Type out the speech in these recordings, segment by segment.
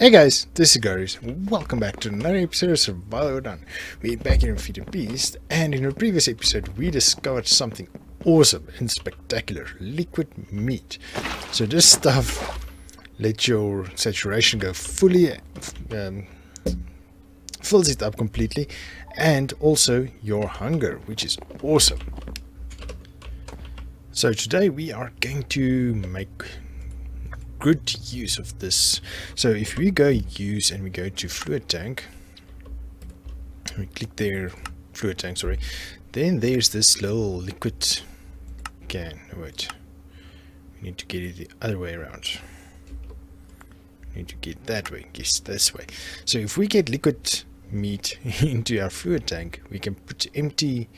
Hey guys, this is Garies. Welcome back to another episode of Survival Done. We're back in Feed the Beast, and in our previous episode we discovered something awesome and spectacular: liquid meat. So this stuff lets your saturation go fully, fills it up completely, and also your hunger, which is awesome. So today we are going to make good use of this. So if we go use and we go to fluid tank, we click there, fluid tank, sorry, then there's this little liquid can. Wait, we need to get it the other way around. We need to get that way, yes, this way. So if we get liquid meat into our fluid tank, we can put empty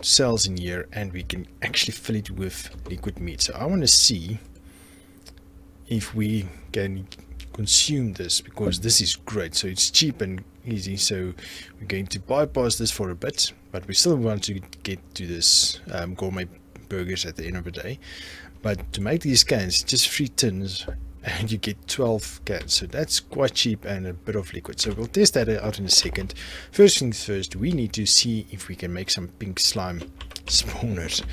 cells in here and we can actually fill it with liquid meat. So I want to see if we can consume this, because this is great. So it's cheap and easy, so we're going to bypass this for a bit, but we still want to get to this gourmet burgers at the end of the day. But to make these cans, just 3 tins and you get 12 cans, so that's quite cheap and a bit of liquid. So we'll test that out in a second. First things first, we need to see if we can make some pink slime spawners.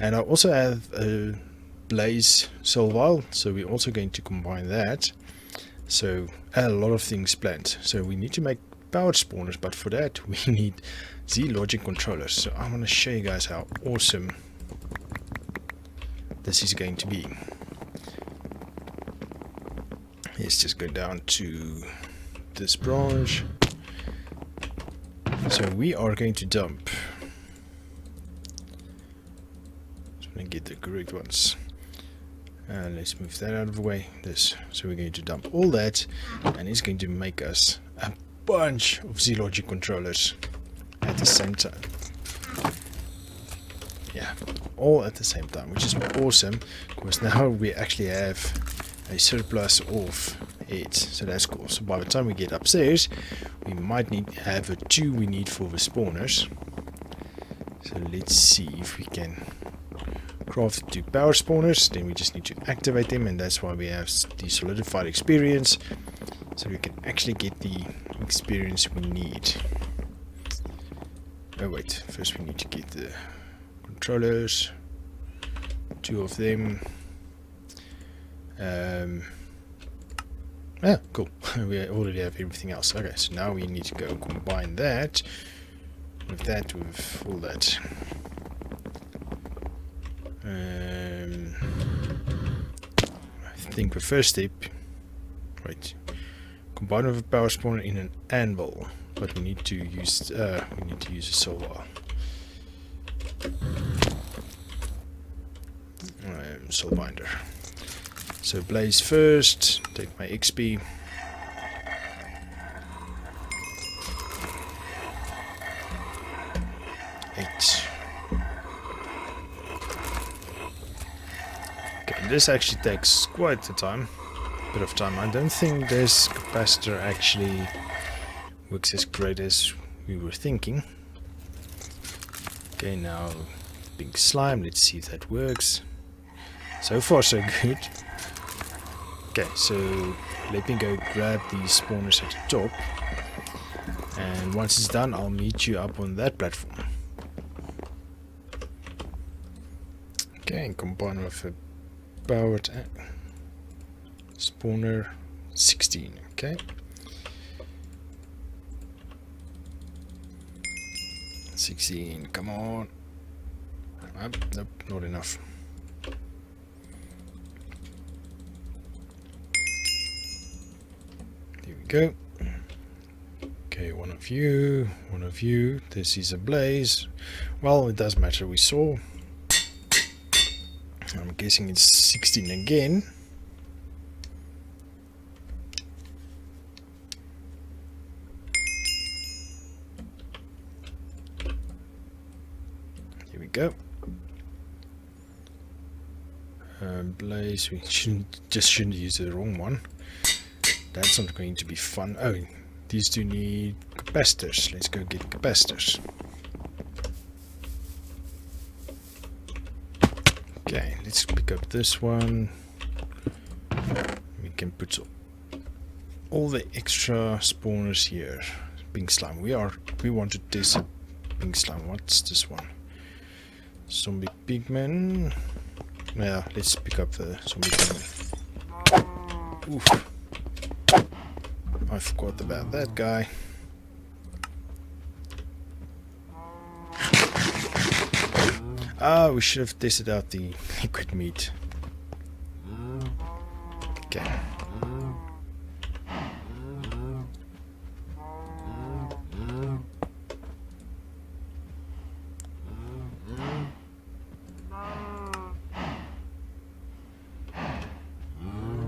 And I also have a blaze soul vial, so we're also going to combine that. So a lot of things planned. So we need to make powered spawners, but for that we need Z logic controllers. So I want to show you guys how awesome this is going to be. Let's just go down to this branch. So we are going to dump, just want to get the correct ones. And let's move that out of the way. This. So we're going to dump all that, and it's going to make us a bunch of Z-Logic controllers at the same time. Yeah, all at the same time, which is awesome, because now we actually have a surplus of it. So that's cool. So by the time we get upstairs, we might need have the 2 we need for the spawners. So let's see if we can craft 2 power spawners. Then we just need to activate them, and that's why we have the solidified experience, so we can actually get the experience we need. Oh wait, first we need to get the controllers, 2 of them. Cool. We already have everything else. Okay, so now we need to go combine that with all that. I think the first step, right, combine with a power spawner in an anvil, but we need to use a soul vial. Soul binder. So blaze first, take my XP. This actually takes quite a bit of time. I don't think this capacitor actually works as great as we were thinking. Okay, now pink slime, let's see if that works. So far so good. Okay, so let me go grab these spawners at the top, and once it's done I'll meet you up on that platform. Okay, and combine with a powered spawner 16. Okay, 16, come on. Nope, not enough. There we go. Okay, one of you, this is a blaze. Well, it does matter, we saw. I'm guessing it's 16 again. Here we go. Blaze, we shouldn't use the wrong one. That's not going to be fun. Oh, these 2 need capacitors. Let's go get capacitors. Okay, let's pick up this one. We can put all the extra spawners here. Pink slime. We want to test a pink slime. What's this one? Zombie pigman. Yeah, let's pick up the zombie pigman. Oof. I forgot about that guy. Ah, we should have tested out the liquid meat. Okay.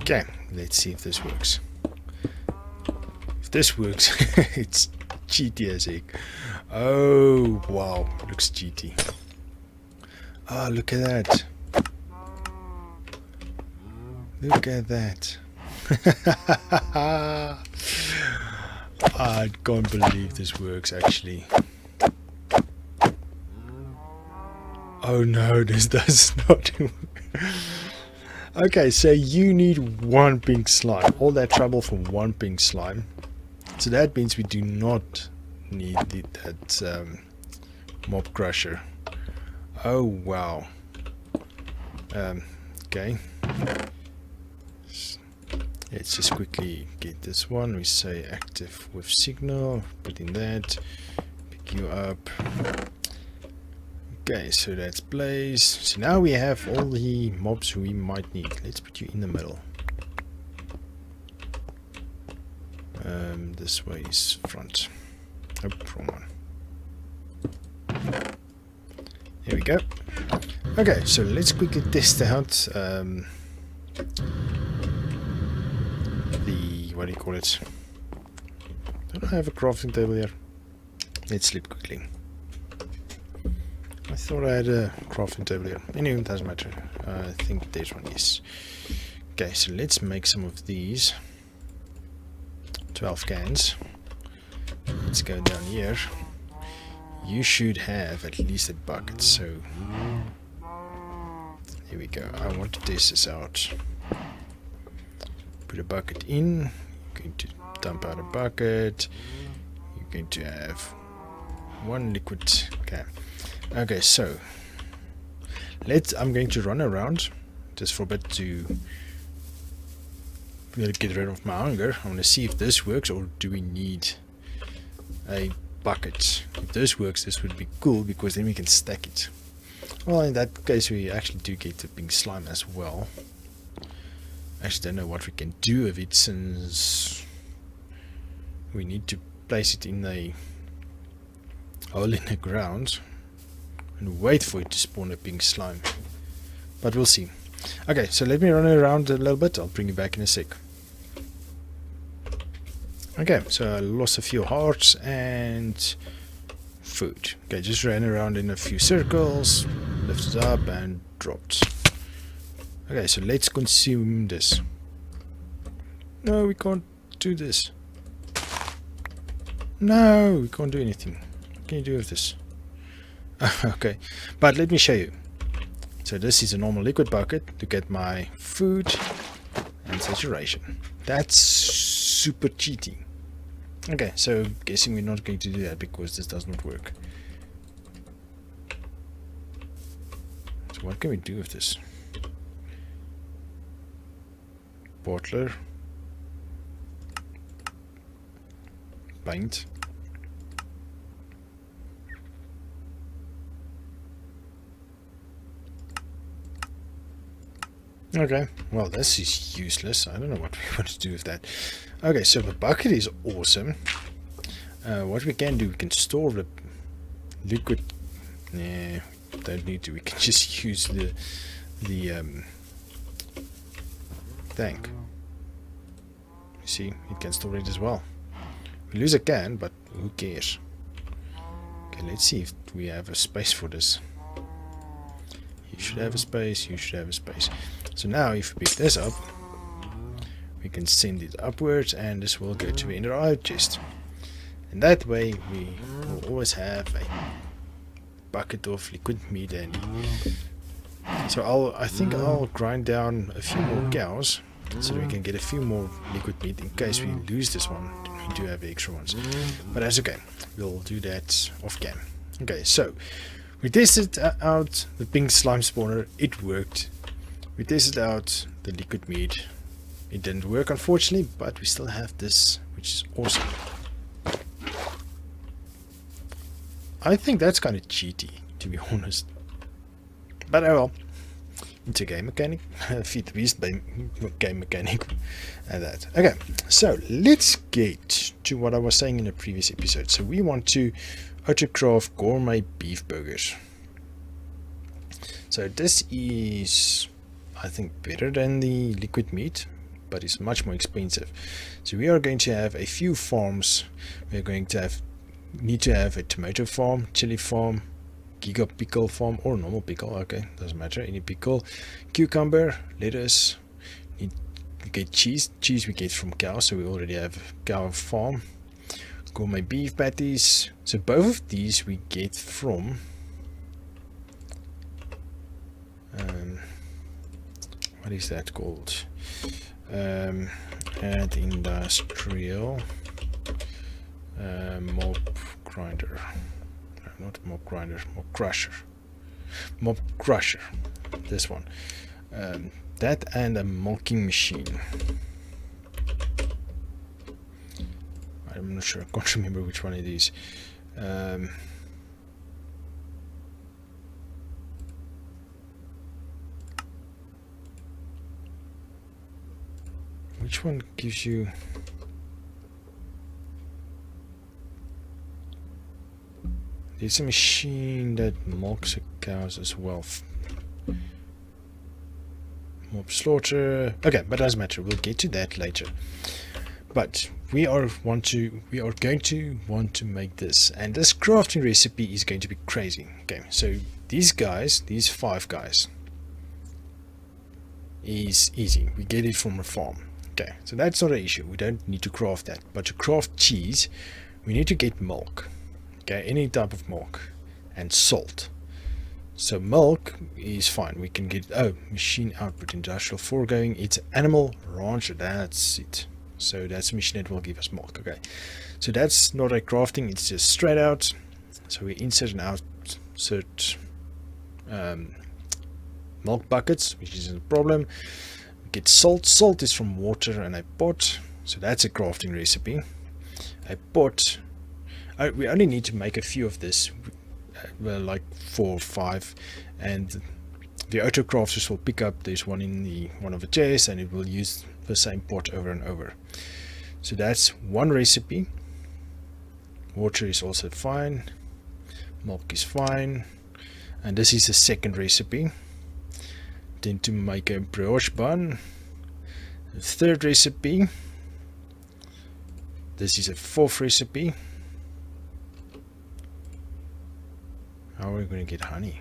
Okay, let's see if this works. If this works, it's cheaty as heck. Oh, wow, looks cheaty. Ah, look at that. Look at that. I can't believe this works actually. Oh no, this does not work. Okay, so you need one pink slime. All that trouble for one pink slime. So that means we do not need that mob crusher. Oh wow. Okay. Let's just quickly get this one. We say active with signal. Put in that. Pick you up. Okay, so that's Blaze. So now we have all the mobs we might need. Let's put you in the middle. This way is front. Oh, wrong one. There we go. Okay, so let's quickly test out the, what do you call it? Don't I have a crafting table here? Let's sleep quickly. I thought I had a crafting table here. Anyway, it doesn't matter. I think there's one, yes. Okay, so let's make some of these. 12 cans. Let's go down here. You should have at least a bucket, so here we go. I want to test this out. Put a bucket in. You're going to dump out a bucket. You're going to have one liquid can. Okay, so I'm going to run around just for a bit to get rid of my hunger. I want to see if this works, or do we need a bucket? If this works, this would be cool because then we can stack it. Well, in that case we actually do get the pink slime as well. I actually don't know what we can do with it, since we need to place it in a hole in the ground and wait for it to spawn a pink slime, but we'll see. Okay, so let me run around a little bit. I'll bring you back in a sec. Okay, so I lost a few hearts and food. Okay, just ran around in a few circles, lifted up and dropped. Okay, so let's consume this. No, we can't do this. No, we can't do anything. What can you do with this? Okay, but let me show you. So this is a normal liquid bucket to get my food and saturation. That's super cheaty. Okay, so guessing we're not going to do that because this does not work. So what can we do with this? Bottler. Paint. Okay, well this is useless. I don't know what we want to do with that. Okay, so the bucket is awesome. What we can do, we can store the liquid. Nah, don't need to. We can just use the tank. You see, it can store it as well. We lose a can, but who cares? Okay, let's see if we have a space for this. You should have a space. You should have a space. So now if we pick this up, we can send it upwards and this will go to the inner eye chest. And that way we will always have a bucket of liquid meat handy. So I think I'll grind down a few more cows so that we can get a few more liquid meat in case we lose this one. We do have extra ones, but that's okay. We'll do that off cam. Okay, so we tested out the pink slime spawner. It worked. We tested out the liquid meat. It didn't work, unfortunately, but we still have this, which is awesome. I think that's kind of cheaty, to be honest. But oh well. It's a game mechanic. Feed the beast by game mechanic. And that. Okay, so let's get to what I was saying in the previous episode. So we want to autocraft gourmet beef burgers. So this is, I think, better than the liquid meat, but it's much more expensive. So we are going to have a few farms. We're going to need to have a tomato farm, chili farm, giga pickle farm, or normal pickle. Okay, doesn't matter, any pickle, cucumber, lettuce. We get cheese we get from cows, so we already have cow farm. Gourmet beef patties, so both of these we get from what is that called? Add industrial mob grinder. No, not mob grinder, mob crusher. Mob crusher. This one. That and a milking machine. I'm not sure. I can't remember which one it is. Which one gives you? There's a machine that milks cows as well. Mob slaughter. Okay, but doesn't matter. We'll get to that later. But we are going to want to make this, and this crafting recipe is going to be crazy. Okay, so these guys, these 5 guys, is easy. We get it from a farm. Okay, so that's not an issue. We don't need to craft that. But to craft cheese, we need to get milk. Okay, any type of milk, and salt. So milk is fine. We can get machine output, industrial foregoing. It's animal rancher. That's it. So that's a machine that will give us milk. Okay, so that's not a crafting. It's just straight out. So we insert and outsert milk buckets, which isn't a problem. Get salt. Salt is from water and a pot, so that's a crafting recipe. A pot. We only need to make a few of this, well, like 4 or 5, and the autocrafters will pick up. There's one in one of the chests, and it will use the same pot over and over. So that's one recipe. Water is also fine. Milk is fine, and this is the second recipe. Then to make a brioche bun, the third recipe. This is a 4th recipe. How are we going to get honey?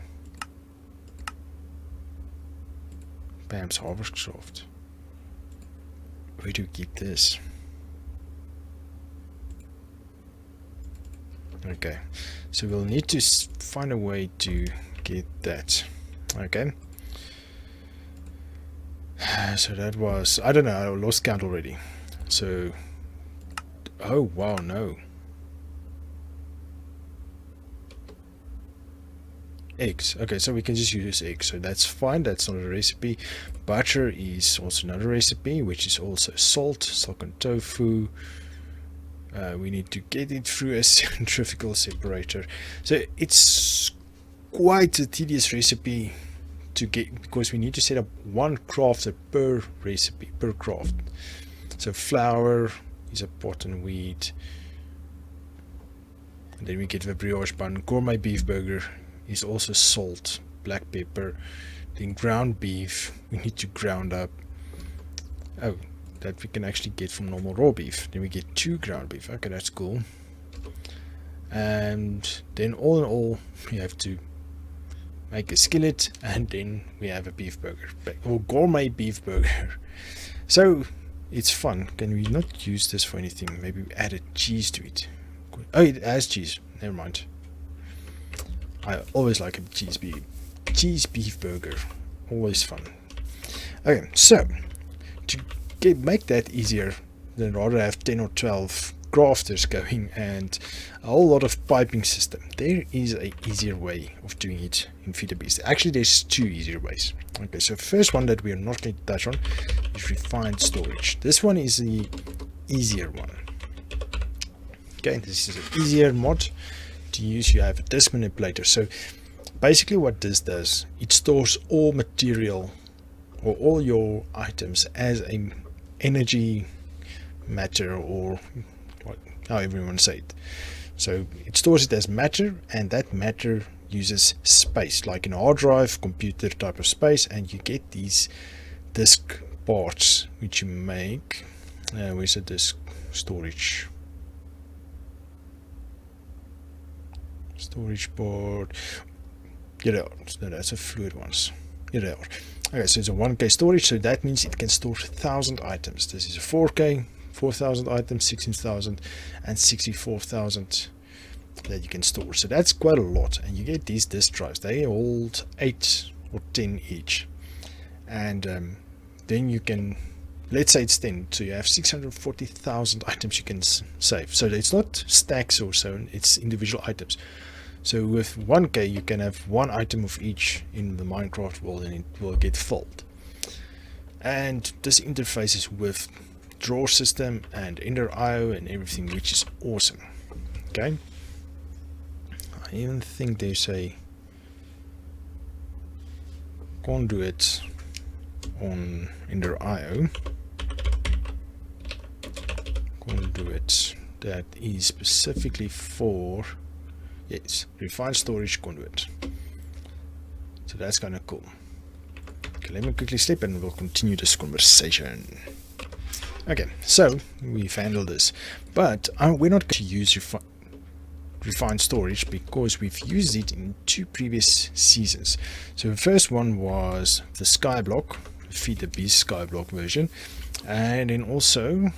Bam's harvest soft. Where do we get this? Okay, so we'll need to find a way to get that. Okay. So that was, I don't know, I lost count already. So, oh wow, no. Eggs. Okay, so we can just use eggs, so that's fine. That's not a recipe. Butter is also another recipe, which is also salt and tofu. We need to get it through a centrifugal separator. So it's quite a tedious recipe to get, because we need to set up 1 crafter per recipe, per craft. So flour is a pot and wheat, and then we get the brioche bun. Gourmet beef burger is also salt, black pepper. Then ground beef we need to ground up. Oh, that we can actually get from normal raw beef. Then we get 2 ground beef. Okay, that's cool. And then all in all, we have to make a skillet, and then we have a beef burger, or gourmet beef burger. So it's fun. Can we not use this for anything? Maybe we add a cheese to it. Oh, it has cheese. Never mind. I always like a cheese beef burger. Always fun. Okay, so to make that easier, then rather have 10 or 12 crafters going and a whole lot of piping system. There is a easier way of doing it in FTB. Actually, there's two easier ways. Okay, so first one that we are not going to touch on is refined storage. This one is the easier one. Okay, this is an easier mod to use. You have a disk manipulator. So basically what this does, it stores all material or all your items as a energy matter, or how everyone say it. So it stores it as matter, and that matter uses space, like in a hard drive, computer type of space, and you get these disk parts which you make. Where's the disk storage? Storage part. Here they are. So that's a fluid ones. Here they are. Okay, so it's a 1K storage, so that means it can store 1,000 items. This is a 4K, 4,000 items, 16,000, and 64,000 that you can store. So that's quite a lot, and you get these disk drives. They hold 8 or 10 each, and then you can, let's say it's 10, so you have 640,000 items you can save. So it's not stacks or so, it's individual items. So with 1K you can have one item of each in the Minecraft world, and it will get filled. And this interfaces with drawer system and Ender IO and everything, which is awesome. Okay, I even think there's a conduit on Ender IO, conduit that is specifically for, yes, refined storage conduit. So that's kind of cool. Okay, let me quickly sleep and we'll continue this conversation. Okay, so we've handled this, but we're not going to use refined storage because we've used it in 2 previous seasons. So the first one was the Skyblock, Feed the Beast Skyblock version, and then also,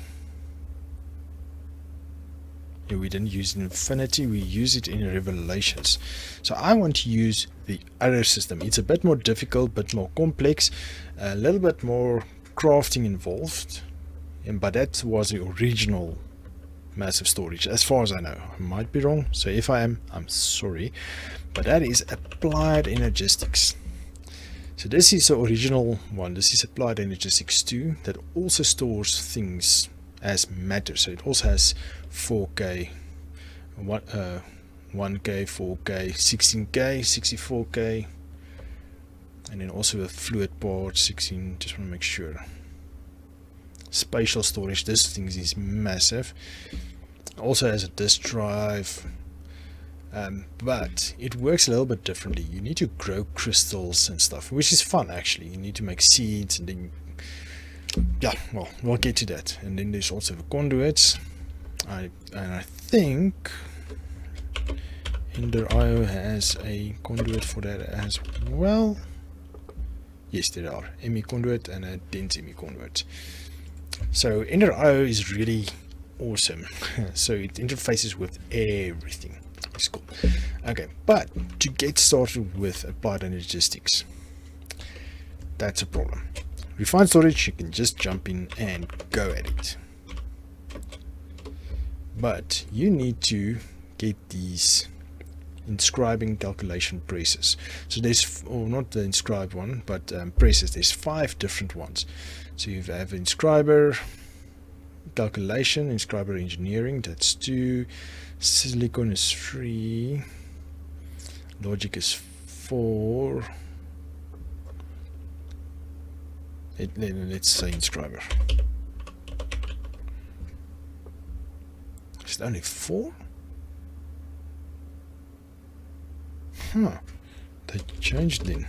yeah, we didn't use it in Infinity, we use it in Revelations. So I want to use the other system. It's a bit more difficult, a bit more complex, a little bit more crafting involved, but that was the original massive storage as far as I know. I might be wrong, so if I am, I'm sorry, but that is Applied Energistics. So this is the original one. This is Applied Energistics 2 that also stores things as matter. So it also has 4K, 1K, 4K, 16K, 64K, and then also a fluid part 16. Just want to make sure. Spatial storage, this thing is massive. Also has a disk drive, but it works a little bit differently. You need to grow crystals and stuff, which is fun actually. You need to make seeds, and then, yeah, well, we'll get to that. And then there's also the conduits. I think Ender IO has a conduit for that as well. Yes, there are ME conduit and a dense ME conduit. So Ender IO is really awesome. So it interfaces with everything. It's cool. Okay, but to get started with Applied Energistics, that's a problem. Refined storage, you can just jump in and go at it. But you need to get these inscribing calculation presses. So there's, or not the inscribe one, but presses. There's 5 different ones. So you have inscriber calculation, inscriber engineering, that's 2, silicon is 3, logic is 4. Let's say inscriber. Is it only 4? Huh, they changed then.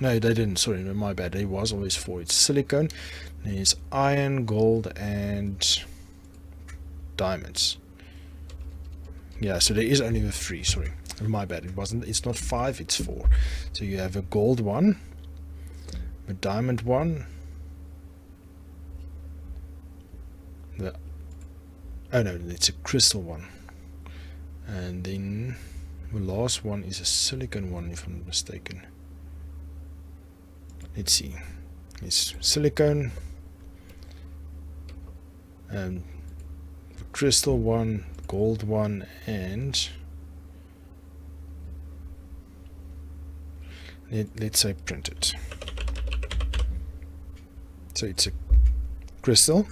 No, they didn't, sorry, my bad. There was always 4. It's silicon, there's iron, gold, and diamonds. Yeah, so there is only a 3, sorry, my bad. It's not 5, it's 4. So you have a gold one, a diamond one, oh no, it's a crystal one, and then the last one is a silicon one, if I'm not mistaken. Let's see, it's silicon, the crystal one, gold one, and let's say print it. So it's a crystal,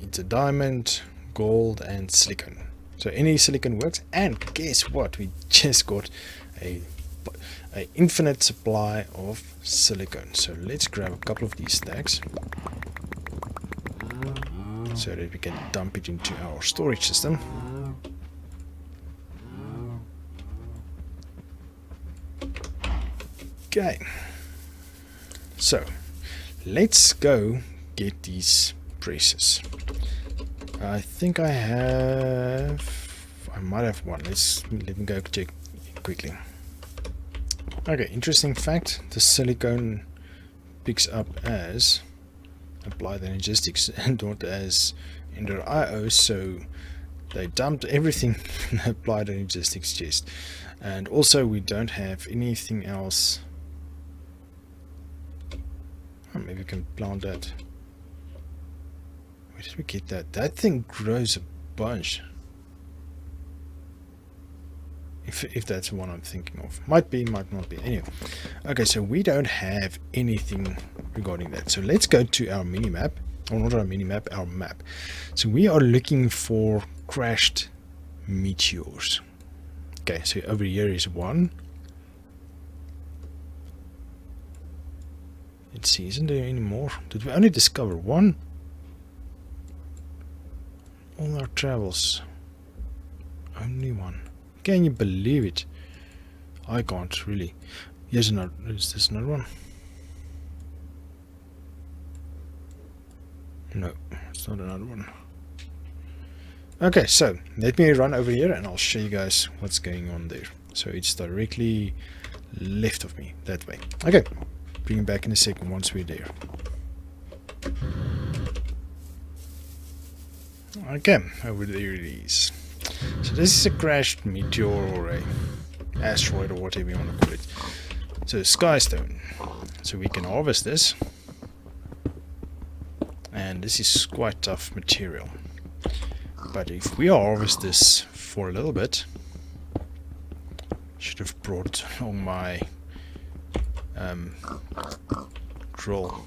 it's a diamond, gold, and silicon. So any silicon works. And guess what? We just got a infinite supply of silicon. So let's grab a couple of these stacks so that we can dump it into our storage system. Okay, so let's go get these braces. I think I might have one. Let me go check quickly. Okay, interesting fact, the silicone picks up as applied energistics and not as Ender IO, so they dumped everything in the applied energistics chest. And also we don't have anything else. Oh, maybe we can plant that. Where did we get that? That thing grows a bunch. If that's the one I'm thinking of. Might be, might not be. Anyway. Okay, so we don't have anything regarding that. So let's go to our minimap. Or not our minimap, our map. So we are looking for crashed meteors. Okay, so over here is one. Let's see, isn't there any more? Did we only discover one? All our travels. Only one. Can you believe it? I can't really. Here's another. Is this another one? No, it's not another one. Okay, so let me run over here and I'll show you guys what's going on there. So it's directly left of me, that way. Okay, bring it back in a second once we're there. Okay, over there it is. So this is a crashed meteor or a asteroid or whatever you want to call it. So skystone. So we can harvest this. And this is quite tough material. But if we harvest this for a little bit, should have brought along my drill.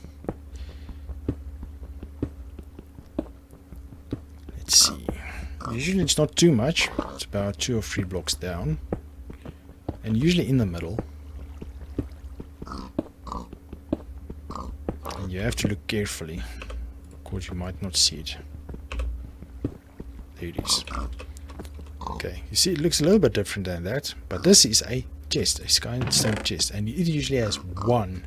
Let's see. Usually it's not too much. It's about 2 or 3 blocks down. And usually in the middle. And you have to look carefully. Of course you might not see it. There it is. Okay, you see it looks a little bit different than that. But this is a chest, a skystone chest. And it usually has one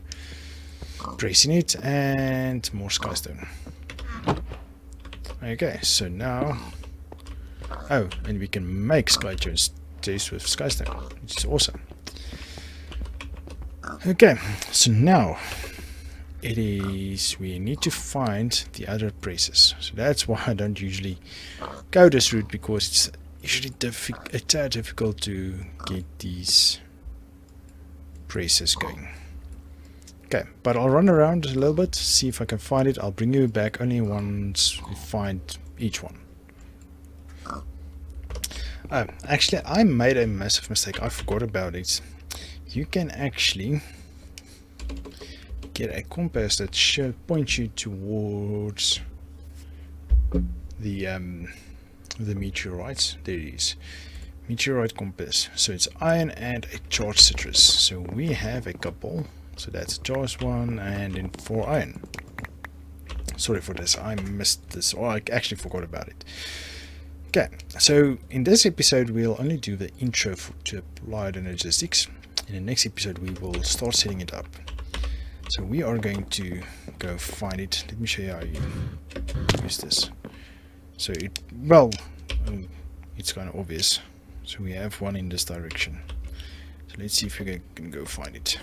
brace in it and more skystone. Okay, so now... Oh, and we can make skystone chest with skystone, which is awesome. Okay, so now it is we need to find the other braces. So that's why I don't usually go this route, because it's usually a tad difficult to get these braces going. Okay, but I'll run around a little bit, see if I can find it. I'll bring you back only once we find each one. Actually, I made a massive mistake. I forgot about it. You can actually get a compass that should point you towards the meteorites. There it is. Meteorite compass. So it's iron and a charged citrus. So we have a couple. So that's a charged one and then 4 iron. Sorry for this. I missed this, or I actually forgot about it. Okay, so in this episode we'll only do the intro to applied energistics. In the next episode we will start setting it up. So we are going to go find it. Let me show you how you use this. So it's kind of obvious. So we have one in this direction. So let's see if we can go find it.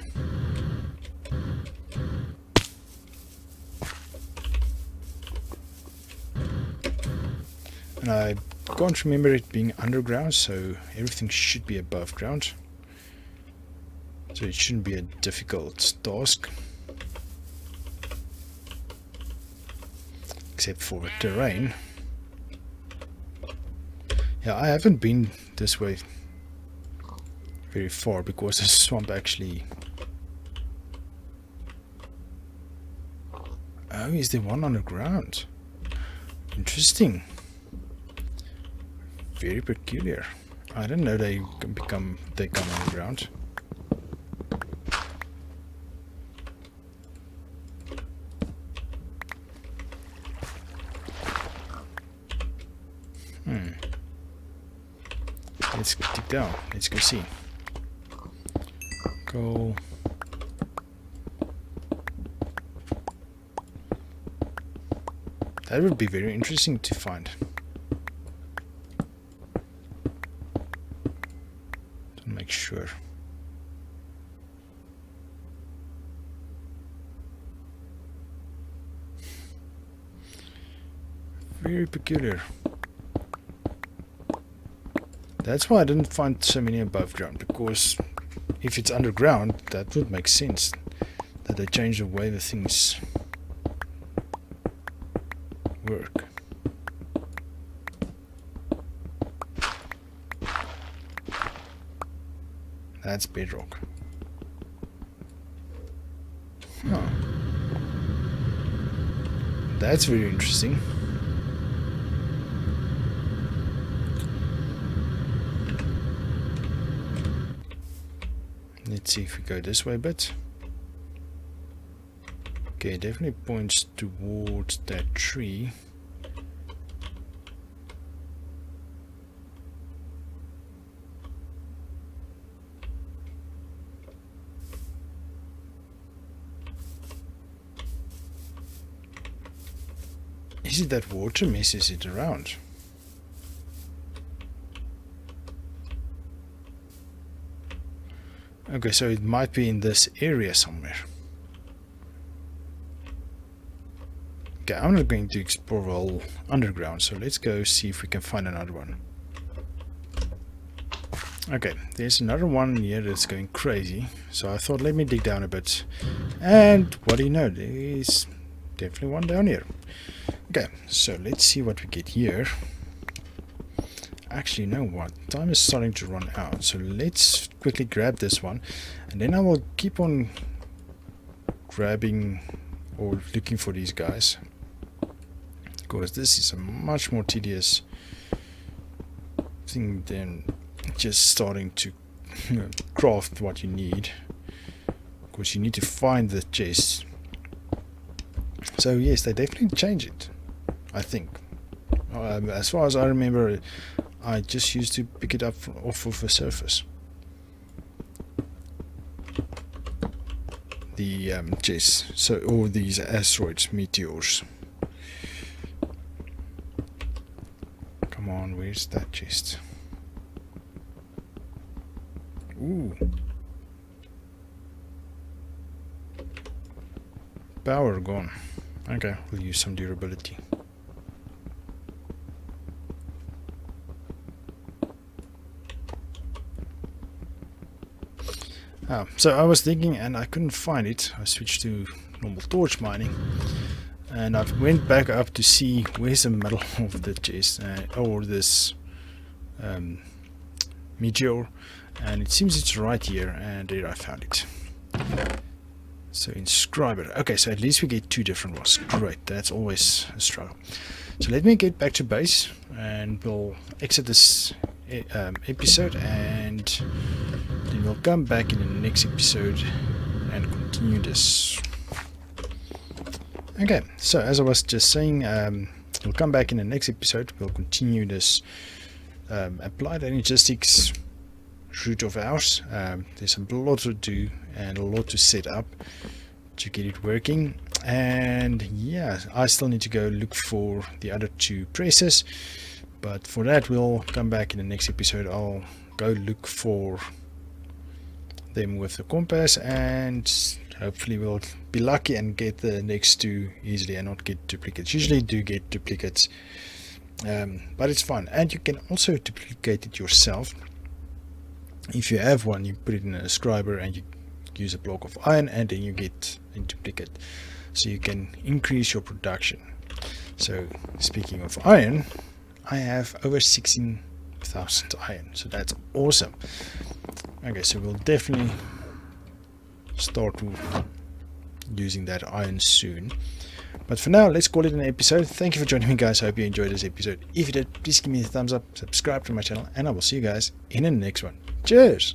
And I can't remember it being underground, so everything should be above ground. So it shouldn't be a difficult task. except for the terrain. Yeah, I haven't been this way very far because the swamp actually... Oh, is there one underground? Interesting. Very peculiar. I didn't know they come underground. Let's dig down. Let's go see. Go. That would be very interesting to find. To make sure. Very peculiar. That's why I didn't find so many above ground, because if it's underground, that would make sense. That they change the way the things work. That's bedrock. Huh. That's very interesting. Let's see if we go this way a bit. Okay, it definitely points towards that tree. Is it that water messes it around? Okay, so it might be in this area somewhere. Okay, I'm not going to explore all underground, so let's go see if we can find another one. Okay, there's another one here that's going crazy, so I thought let me dig down a bit. And what do you know, there's definitely one down here. Okay, so let's see what we get here. Actually, you know what? Time is starting to run out, so let's quickly grab this one, and then I will keep on grabbing or looking for these guys, because this is a much more tedious thing than just starting to craft what you need, because you need to find the chest. So yes, they definitely change it, I think. As far as I remember, I just used to pick it up off of the surface. The chests, so all these asteroids, meteors. Come on, where's that chest? Ooh. Power gone. Okay, we'll use some durability. So I was thinking and I couldn't find it. I switched to normal torch mining, and I went back up to see where's the middle of the chest, or this meteor, and it seems it's right here, and there I found it. So inscriber. Okay, so at least we get two different ones. Great, that's always a struggle. So let me get back to base, and we'll exit this episode, and then we'll come back in the next episode and continue this. Okay, so as I was just saying, we'll come back in the next episode. We'll continue this applied energistics route of ours. There's a lot to do and a lot to set up to get it working, and yeah, I still need to go look for the other two presses, but for that we'll come back in the next episode. I'll go look for them with the compass, and hopefully we'll be lucky and get the next two easily and not get duplicates. Usually do get duplicates, but it's fun, and you can also duplicate it yourself. If you have one, you put it in a scriber and you use a block of iron, and then you get a duplicate, so you can increase your production. So speaking of iron, I have over 16,000 iron, so that's awesome. Okay, so we'll definitely start using that iron soon. But for now, let's call it an episode. Thank you for joining me, guys. I hope you enjoyed this episode. If you did, please give me a thumbs up, subscribe to my channel, and I will see you guys in the next one. Cheers!